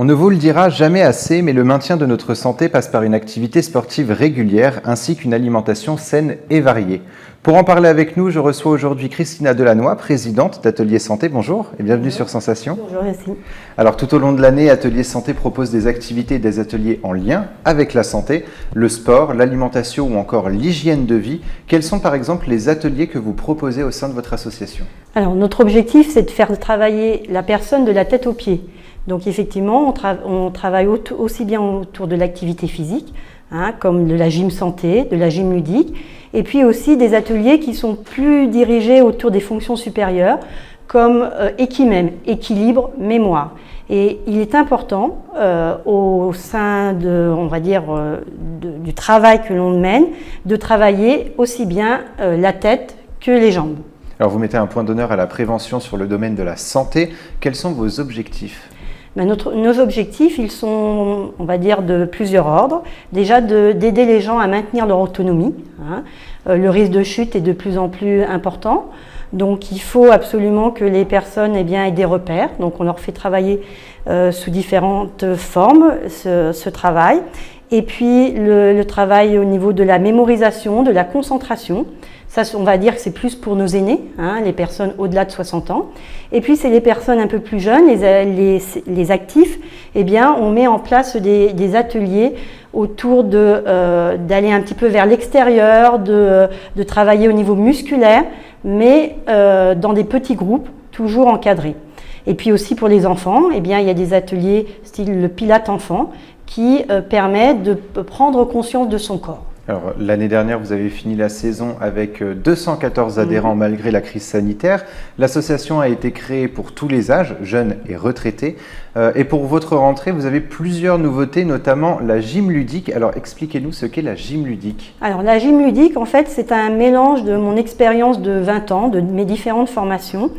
On ne vous le dira jamais assez, mais le maintien de notre santé passe par une activité sportive régulière ainsi qu'une alimentation saine et variée. Pour en parler avec nous, je reçois aujourd'hui Christina Delannoy, présidente d'Atelier Santé. Bonjour et bienvenue sur Sensation. Bonjour, merci. Alors tout au long de l'année, Atelier Santé propose des activités et des ateliers en lien avec la santé, le sport, l'alimentation ou encore l'hygiène de vie. Quels sont par exemple les ateliers que vous proposez au sein de votre association? Alors notre objectif, c'est de faire travailler la personne de la tête aux pieds. Donc effectivement, on travaille aussi bien autour de l'activité physique, comme de la gym santé, de la gym ludique, et puis aussi des ateliers qui sont plus dirigés autour des fonctions supérieures, comme EquiMem, équilibre, mémoire. Et il est important au sein de, on va dire, du travail que l'on mène, de travailler aussi bien la tête que les jambes. Alors vous mettez un point d'honneur à la prévention sur le domaine de la santé. Quels sont vos objectifs? Nos objectifs, ils sont, on va dire, de plusieurs ordres. Déjà, d'aider les gens à maintenir leur autonomie. Le risque de chute est de plus en plus important. Donc, il faut absolument que les personnes aient des repères. Donc, on leur fait travailler sous différentes formes ce travail. Et puis, le travail au niveau de la mémorisation, de la concentration. Ça, on va dire que c'est plus pour nos aînés, les personnes au-delà de 60 ans. Et puis, c'est les personnes un peu plus jeunes, les actifs. Eh bien, on met en place des ateliers autour d'aller un petit peu vers l'extérieur, de travailler au niveau musculaire, mais dans des petits groupes, toujours encadrés. Et puis aussi pour les enfants, eh bien, il y a des ateliers style le Pilate enfant qui permet de prendre conscience de son corps. Alors, l'année dernière, vous avez fini la saison avec 214 adhérents malgré la crise sanitaire. L'association a été créée pour tous les âges, jeunes et retraités. Et pour votre rentrée, vous avez plusieurs nouveautés, notamment la gym ludique. Alors, expliquez-nous ce qu'est la gym ludique. Alors, la gym ludique, en fait, c'est un mélange de mon expérience de 20 ans, de mes différentes formations.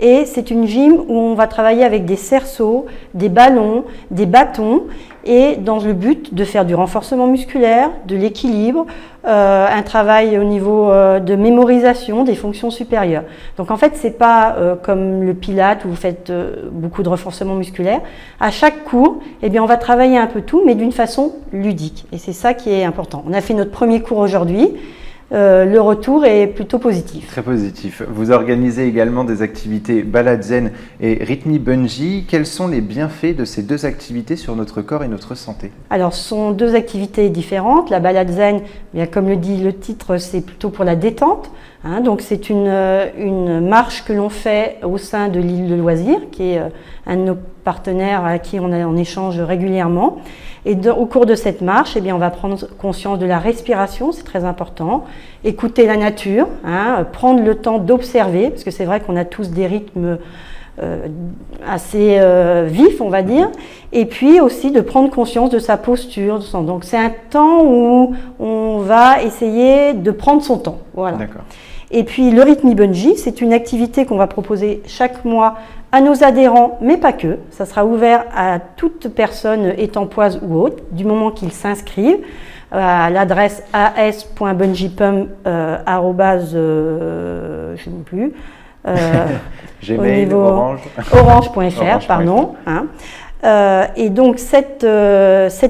Et c'est une gym où on va travailler avec des cerceaux, des ballons, des bâtons, et dans le but de faire du renforcement musculaire, de l'équilibre, un travail au niveau de mémorisation des fonctions supérieures. Donc en fait, c'est pas comme le Pilate où vous faites beaucoup de renforcement musculaire. À chaque cours, eh bien, on va travailler un peu tout, mais d'une façon ludique. Et c'est ça qui est important. On a fait notre premier cours aujourd'hui. Le retour est plutôt positif. Très positif. Vous organisez également des activités balade zen et rythmie bungee. Quels sont les bienfaits de ces deux activités sur notre corps et notre santé? Alors, ce sont deux activités différentes. La balade zen, bien, comme le dit le titre, c'est plutôt pour la détente. Donc, c'est une marche que l'on fait au sein de l'île de loisirs, qui est un de nos partenaires à qui on échange régulièrement. Et au cours de cette marche, eh bien, on va prendre conscience de la respiration, c'est très important, écouter la nature, prendre le temps d'observer, parce que c'est vrai qu'on a tous des rythmes assez vifs, on va dire, et puis aussi de prendre conscience de sa posture. Donc c'est un temps où on va essayer de prendre son temps. Voilà. D'accord. Et puis le rythme bungee, c'est une activité qu'on va proposer chaque mois à nos adhérents, mais pas que. Ça sera ouvert à toute personne étampoise ou autre, du moment qu'ils s'inscrivent à l'adresse as.bungeepump je ne sais plus, Gmail, au niveau orange.fr, pardon. Et donc cette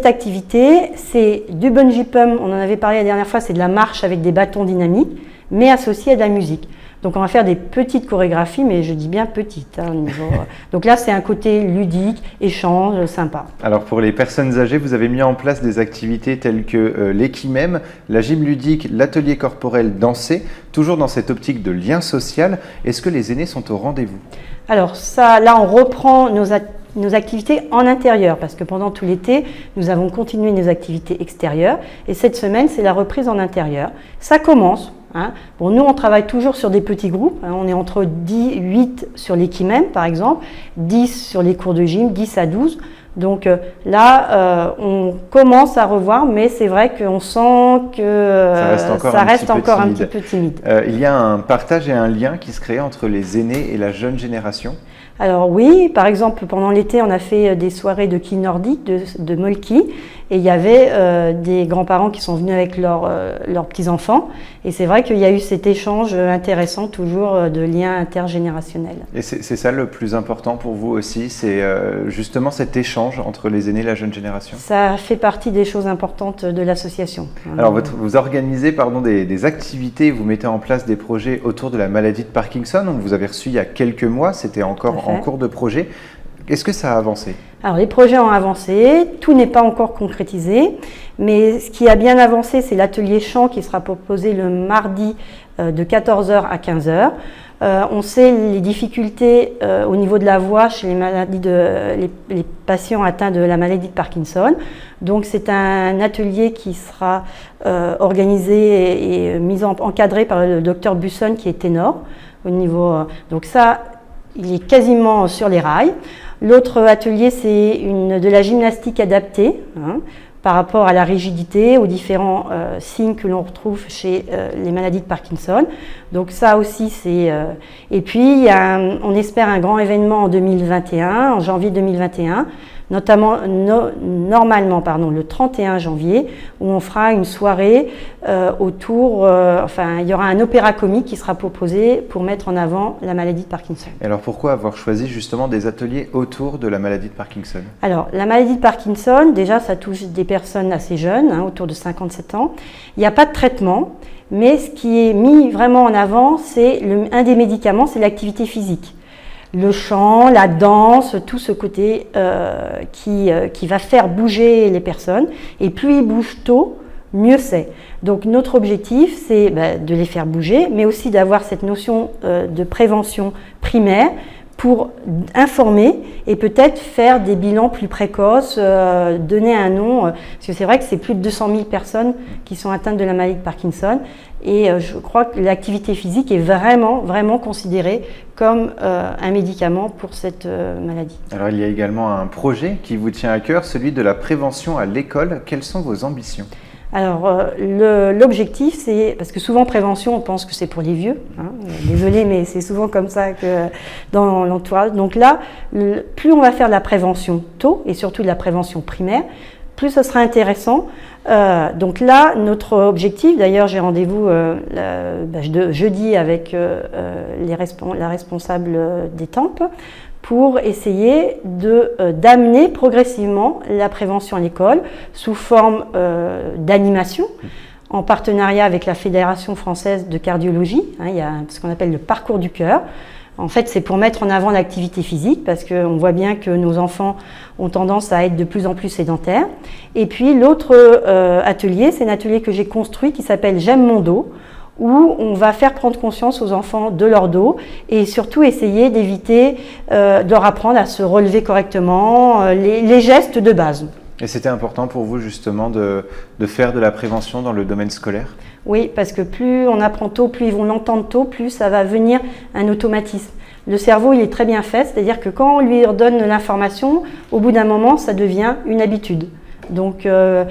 activité, c'est du bungee pump, on en avait parlé la dernière fois, c'est de la marche avec des bâtons dynamiques, mais associée à de la musique. Donc on va faire des petites chorégraphies, mais je dis bien petites. Au niveau. Donc là, c'est un côté ludique, échange, sympa. Alors pour les personnes âgées, vous avez mis en place des activités telles que l'EquiMem, la gym ludique, l'atelier corporel dansé, toujours dans cette optique de lien social. Est-ce que les aînés sont au rendez-vous? Alors ça, là, on reprend nos activités en intérieur, parce que pendant tout l'été, nous avons continué nos activités extérieures, et cette semaine, c'est la reprise en intérieur. Ça commence. Bon, nous, on travaille toujours sur des petits groupes. On est entre 8 sur l'EquiMem, par exemple, 10 sur les cours de gym, 10 à 12. Donc là, on commence à revoir, mais c'est vrai qu'on sent que ça reste encore un petit peu timide. Il y a un partage et un lien qui se crée entre les aînés et la jeune génération? Alors oui, par exemple, pendant l'été, on a fait des soirées de ki nordique, de molki. et il y avait des grands-parents qui sont venus avec leurs petits-enfants. Et c'est vrai qu'il y a eu cet échange intéressant toujours de liens intergénérationnels. Et c'est ça le plus important pour vous aussi, c'est justement cet échange entre les aînés et la jeune génération? Ça fait partie des choses importantes de l'association. Alors vous organisez des activités, vous mettez en place des projets autour de la maladie de Parkinson. Donc vous avez reçu il y a quelques mois, c'était encore en cours de projet. Est-ce que ça a avancé? Alors les projets ont avancé, tout n'est pas encore concrétisé, mais ce qui a bien avancé, c'est l'atelier chant qui sera proposé le mardi de 14h à 15h. On sait les difficultés au niveau de la voix chez les patients atteints de la maladie de Parkinson. Donc c'est un atelier qui sera organisé et encadré par le docteur Busson qui est ténor au niveau. Donc ça, il est quasiment sur les rails. L'autre atelier, c'est de la gymnastique adaptée, par rapport à la rigidité, aux différents signes que l'on retrouve chez les maladies de Parkinson. Donc ça aussi, c'est... Et puis, on espère un grand événement en 2021, en janvier 2021, notamment, normalement, le 31 janvier, où on fera une soirée autour... il y aura un opéra comique qui sera proposé pour mettre en avant la maladie de Parkinson. Et alors pourquoi avoir choisi justement des ateliers autour de la maladie de Parkinson? Alors, la maladie de Parkinson, déjà, ça touche des personnes assez jeunes, autour de 57 ans. Il n'y a pas de traitement, mais ce qui est mis vraiment en avant, c'est un des médicaments, c'est l'activité physique. Le chant, la danse, tout ce côté qui va faire bouger les personnes. Et plus ils bougent tôt, mieux c'est. Donc notre objectif, c'est de les faire bouger, mais aussi d'avoir cette notion de prévention primaire pour informer et peut-être faire des bilans plus précoces, donner un nom, parce que c'est vrai que c'est plus de 200 000 personnes qui sont atteintes de la maladie de Parkinson, et je crois que l'activité physique est vraiment, vraiment considérée comme un médicament pour cette maladie. Alors il y a également un projet qui vous tient à cœur, celui de la prévention à l'école. Quelles sont vos ambitions? Alors, l'objectif, c'est, parce que souvent prévention, on pense que c'est pour les vieux, désolé, mais c'est souvent comme ça que dans l'entourage. Donc là, plus on va faire de la prévention tôt, et surtout de la prévention primaire, plus ce sera intéressant. Donc là, notre objectif, d'ailleurs j'ai rendez-vous jeudi avec la responsable d'Étampes, pour essayer d'amener progressivement la prévention à l'école sous forme d'animation, en partenariat avec la Fédération française de cardiologie. Il y a ce qu'on appelle le parcours du cœur. En fait, c'est pour mettre en avant l'activité physique, parce qu'on voit bien que nos enfants ont tendance à être de plus en plus sédentaires. Et puis l'autre atelier, c'est un atelier que j'ai construit qui s'appelle « J'aime mon dos », où on va faire prendre conscience aux enfants de leur dos et surtout essayer d'éviter de leur apprendre à se relever correctement, les gestes de base. Et c'était important pour vous justement de faire de la prévention dans le domaine scolaire? Oui, parce que plus on apprend tôt, plus ils vont l'entendre tôt, plus ça va venir un automatisme. Le cerveau, il est très bien fait, c'est-à-dire que quand on lui redonne l'information, au bout d'un moment, ça devient une habitude. Donc le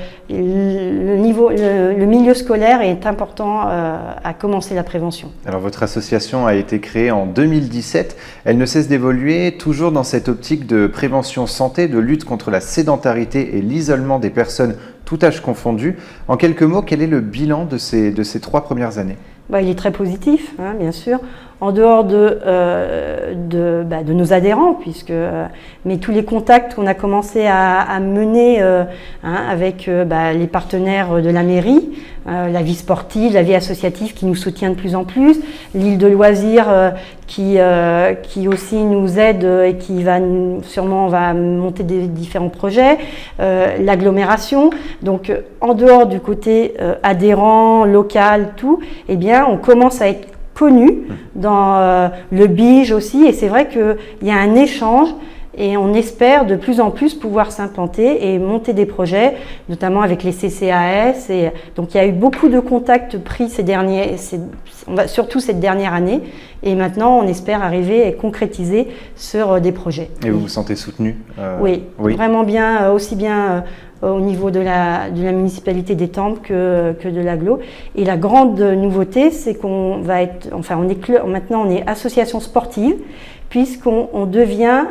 milieu scolaire est important à commencer la prévention. Alors votre association a été créée en 2017. Elle ne cesse d'évoluer, toujours dans cette optique de prévention santé, de lutte contre la sédentarité et l'isolement des personnes tout âge confondu. En quelques mots, quel est le bilan de ces 3 premières années? Il est très positif, bien sûr, en dehors de nos adhérents, mais tous les contacts qu'on a commencé à mener avec les partenaires de la mairie, la vie sportive, la vie associative qui nous soutient de plus en plus, l'île de loisirs qui aussi nous aide et qui va monter des différents projets, l'agglomération. Donc en dehors du côté adhérent, local, tout, eh bien on commence à être connu dans le BIGE aussi, et c'est vrai qu'il y a un échange et on espère de plus en plus pouvoir s'implanter et monter des projets, notamment avec les CCAS. Et donc il y a eu beaucoup de contacts pris surtout cette dernière année, et maintenant on espère arriver et concrétiser sur des projets. Et vous vous sentez soutenu? Oui, vraiment bien, aussi bien au niveau de la municipalité d'Étampes que de l'agglo. Et la grande nouveauté, c'est qu'on va être, maintenant on est association sportive, puisqu'on devient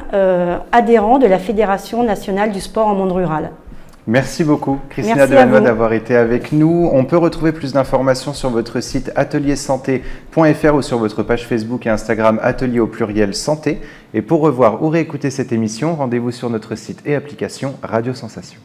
adhérent de la Fédération nationale du sport en monde rural. Merci beaucoup, Christina Merci Delannoy, à vous. d'avoir été avec nous. On peut retrouver plus d'informations sur votre site ateliersanté.fr ou sur votre page Facebook et Instagram Atelier au pluriel Santé. Et pour revoir ou réécouter cette émission, rendez-vous sur notre site et application Radio Sensation.